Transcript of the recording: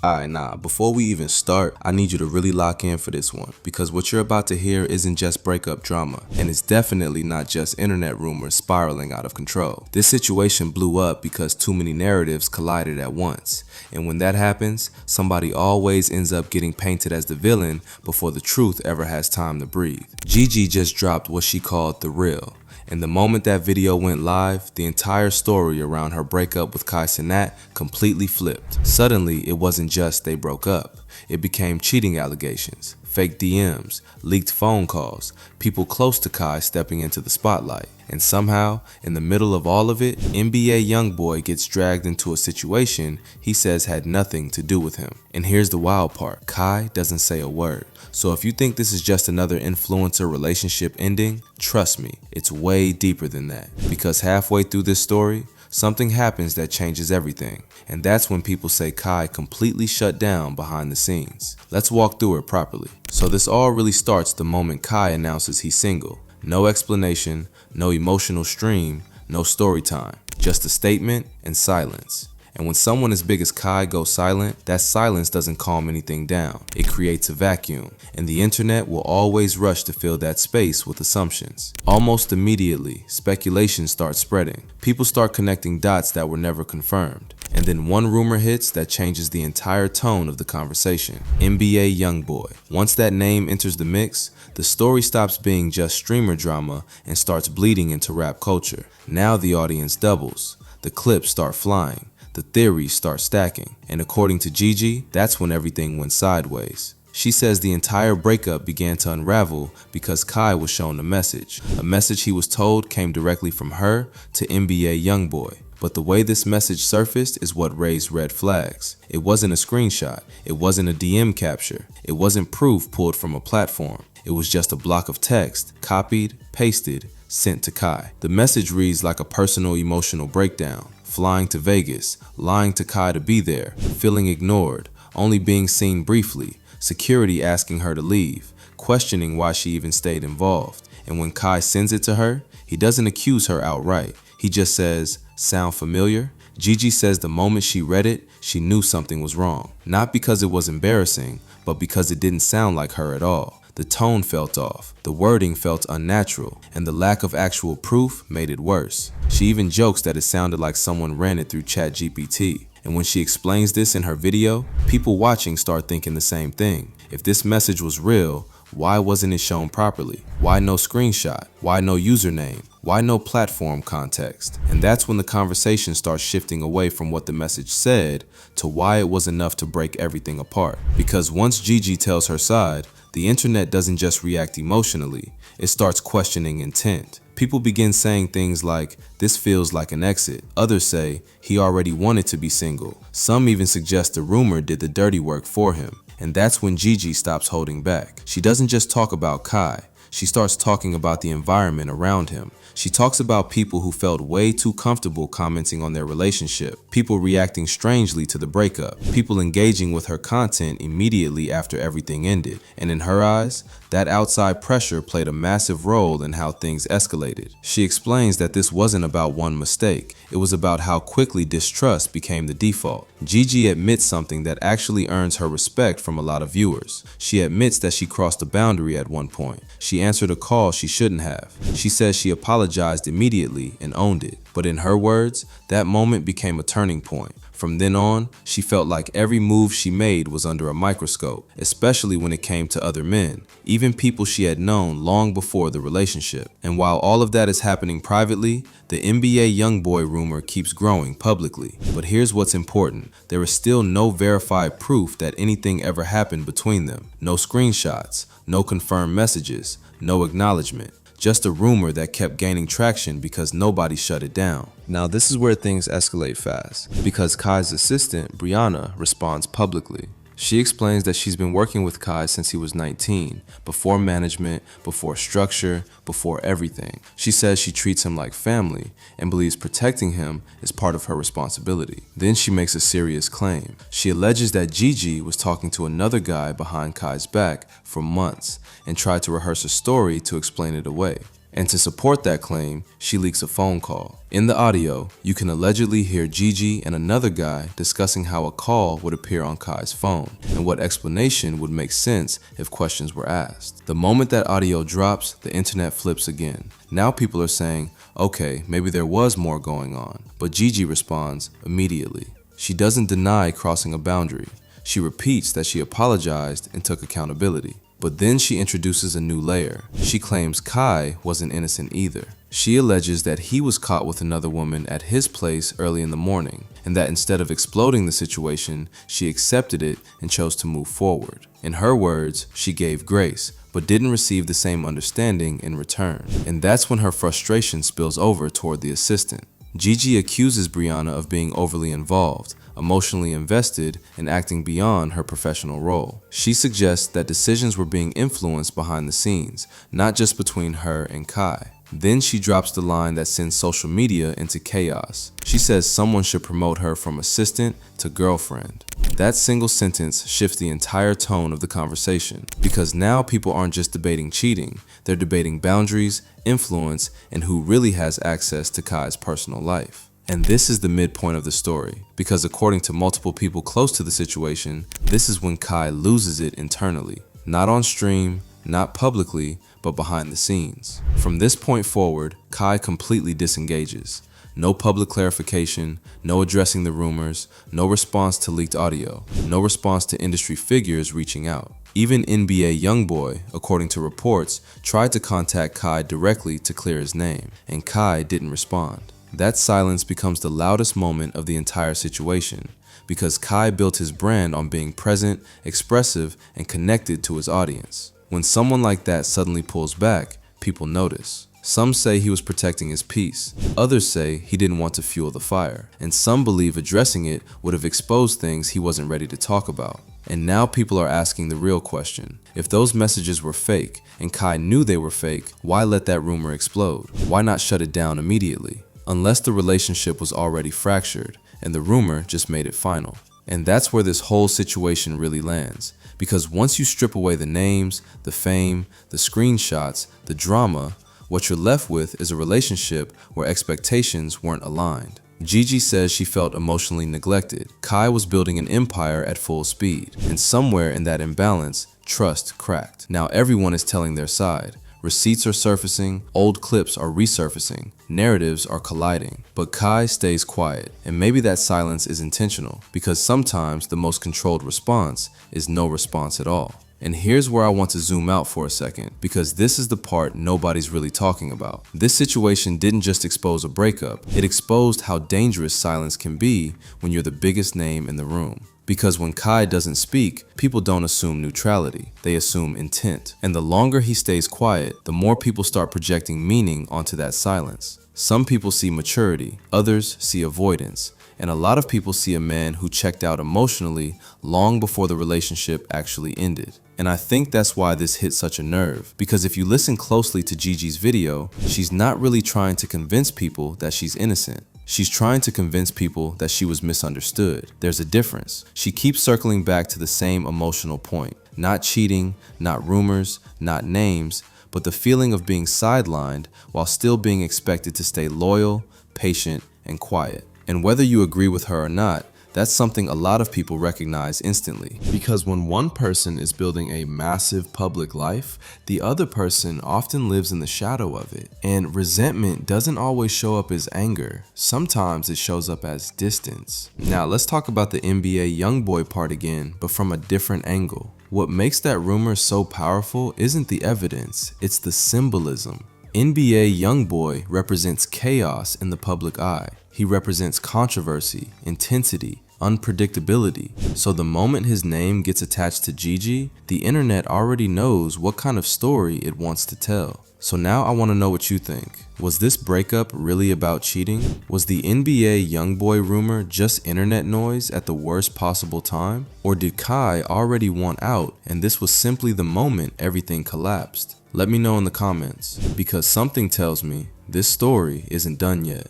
Alright, nah, before we even start, I need you to really lock in for this one, because what you're about to hear isn't just breakup drama, and it's definitely not just internet rumors spiraling out of control. This situation blew up because too many narratives collided at once, and when that happens, somebody always ends up getting painted as the villain before the truth ever has time to breathe. Gigi just dropped what she called the real. And the moment that video went live, the entire story around her breakup with Kai Cenat completely flipped. Suddenly, it wasn't just they broke up. It became cheating allegations, fake DMs, leaked phone calls, people close to Kai stepping into the spotlight. And somehow, in the middle of all of it, NBA YoungBoy gets dragged into a situation he says had nothing to do with him. And here's the wild part, Kai doesn't say a word. So if you think this is just another influencer relationship ending, trust me, it's way deeper than that. Because halfway through this story, something happens that changes everything. And that's when people say Kai completely shut down behind the scenes. Let's walk through it properly. So this all really starts the moment Kai announces he's single. No explanation, no emotional stream, no story time. Just a statement and silence. And when someone as big as Kai goes silent, that silence doesn't calm anything down. It creates a vacuum, and the internet will always rush to fill that space with assumptions. Almost immediately, speculation starts spreading. People start connecting dots that were never confirmed. And then one rumor hits that changes the entire tone of the conversation. NBA YoungBoy. Once that name enters the mix, the story stops being just streamer drama and starts bleeding into rap culture. Now the audience doubles. The clips start flying. The theories start stacking, and according to Gigi, that's when everything went sideways. She says the entire breakup began to unravel because Kai was shown a message he was told came directly from her to NBA YoungBoy. But the way this message surfaced is what raised red flags. It wasn't a screenshot, it wasn't a DM capture, it wasn't proof pulled from a platform. It was just a block of text, copied, pasted, sent to Kai. The message reads like a personal emotional breakdown. Flying to Vegas, lying to Kai to be there, feeling ignored, only being seen briefly, security asking her to leave, questioning why she even stayed involved. And when Kai sends it to her, he doesn't accuse her outright. He just says, "Sound familiar?" Gigi says the moment she read it, she knew something was wrong. Not because it was embarrassing, but because it didn't sound like her at all. The tone felt off, the wording felt unnatural, and the lack of actual proof made it worse. She even jokes that it sounded like someone ran it through ChatGPT. And when she explains this in her video, people watching start thinking the same thing. If this message was real, why wasn't it shown properly? Why no screenshot? Why no username? Why no platform context? And that's when the conversation starts shifting away from what the message said to why it was enough to break everything apart. Because once Gigi tells her side, the internet doesn't just react emotionally, it starts questioning intent. People begin saying things like, "This feels like an exit." Others say, "He already wanted to be single." Some even suggest the rumor did the dirty work for him. And that's when Gigi stops holding back. She doesn't just talk about Kai. She starts talking about the environment around him. She talks about people who felt way too comfortable commenting on their relationship, people reacting strangely to the breakup, people engaging with her content immediately after everything ended. And in her eyes, that outside pressure played a massive role in how things escalated. She explains that this wasn't about one mistake. It was about how quickly distrust became the default. Gigi admits something that actually earns her respect from a lot of viewers. She admits that she crossed a boundary at one point. She answered a call she shouldn't have. She says she apologized immediately and owned it. But in her words, that moment became a turning point. From then on, she felt like every move she made was under a microscope, especially when it came to other men, even people she had known long before the relationship. And while all of that is happening privately, the NBA YoungBoy rumor keeps growing publicly. But here's what's important. There is still no verified proof that anything ever happened between them. No screenshots, no confirmed messages, no acknowledgement. Just a rumor that kept gaining traction because nobody shut it down. Now this is where things escalate fast, because Kai's assistant, Brianna, responds publicly. She explains that she's been working with Kai since he was 19, before management, before structure, before everything. She says she treats him like family and believes protecting him is part of her responsibility. Then she makes a serious claim. She alleges that Gigi was talking to another guy behind Kai's back for months and tried to rehearse a story to explain it away. And to support that claim, she leaks a phone call. In the audio, you can allegedly hear Gigi and another guy discussing how a call would appear on Kai's phone and what explanation would make sense if questions were asked. The moment that audio drops, the internet flips again. Now people are saying, okay, maybe there was more going on. But Gigi responds immediately. She doesn't deny crossing a boundary. She repeats that she apologized and took accountability. But then she introduces a new layer. She claims Kai wasn't innocent either. She alleges that he was caught with another woman at his place early in the morning, and that instead of exploding the situation, she accepted it and chose to move forward. In her words, she gave grace, but didn't receive the same understanding in return. And that's when her frustration spills over toward the assistant. Gigi accuses Brianna of being overly involved, emotionally invested, and acting beyond her professional role. She suggests that decisions were being influenced behind the scenes, not just between her and Kai. Then she drops the line that sends social media into chaos. She says someone should promote her from assistant to girlfriend. That single sentence shifts the entire tone of the conversation, because now people aren't just debating cheating, they're debating boundaries, influence, and who really has access to Kai's personal life. And this is the midpoint of the story, because according to multiple people close to the situation, this is when Kai loses it internally. Not on stream, not publicly, but behind the scenes. From this point forward, Kai completely disengages. No public clarification, no addressing the rumors, no response to leaked audio, no response to industry figures reaching out. Even NBA YoungBoy, according to reports, tried to contact Kai directly to clear his name, and Kai didn't respond. That silence becomes the loudest moment of the entire situation, because Kai built his brand on being present, expressive, and connected to his audience. When someone like that suddenly pulls back, people notice. Some say he was protecting his peace. Others say he didn't want to fuel the fire. And some believe addressing it would have exposed things he wasn't ready to talk about. And now people are asking the real question. If those messages were fake, and Kai knew they were fake, why let that rumor explode? Why not shut it down immediately? Unless the relationship was already fractured, and the rumor just made it final. And that's where this whole situation really lands. Because once you strip away the names, the fame, the screenshots, the drama, what you're left with is a relationship where expectations weren't aligned. Gigi says she felt emotionally neglected. Kai was building an empire at full speed. And somewhere in that imbalance, trust cracked. Now everyone is telling their side. Receipts are surfacing, old clips are resurfacing, narratives are colliding, but Kai stays quiet. And maybe that silence is intentional, because sometimes the most controlled response is no response at all. And here's where I want to zoom out for a second, because this is the part nobody's really talking about. This situation didn't just expose a breakup, it exposed how dangerous silence can be when you're the biggest name in the room. Because when Kai doesn't speak, people don't assume neutrality, they assume intent. And the longer he stays quiet, the more people start projecting meaning onto that silence. Some people see maturity, others see avoidance, and a lot of people see a man who checked out emotionally long before the relationship actually ended. And I think that's why this hit such a nerve, because if you listen closely to Gigi's video, she's not really trying to convince people that she's innocent. She's trying to convince people that she was misunderstood. There's a difference. She keeps circling back to the same emotional point. Not cheating, not rumors, not names, but the feeling of being sidelined while still being expected to stay loyal, patient, and quiet. And whether you agree with her or not, that's something a lot of people recognize instantly. Because when one person is building a massive public life, the other person often lives in the shadow of it. And resentment doesn't always show up as anger. Sometimes it shows up as distance. Now let's talk about the NBA YoungBoy part again, but from a different angle. What makes that rumor so powerful isn't the evidence, it's the symbolism. NBA YoungBoy represents chaos in the public eye. He represents controversy, intensity, unpredictability. So the moment his name gets attached to Gigi, the internet already knows what kind of story it wants to tell. So now I want to know what you think. Was this breakup really about cheating? Was the NBA YoungBoy rumor just internet noise at the worst possible time? Or did Kai already want out and this was simply the moment everything collapsed? Let me know in the comments, because something tells me this story isn't done yet.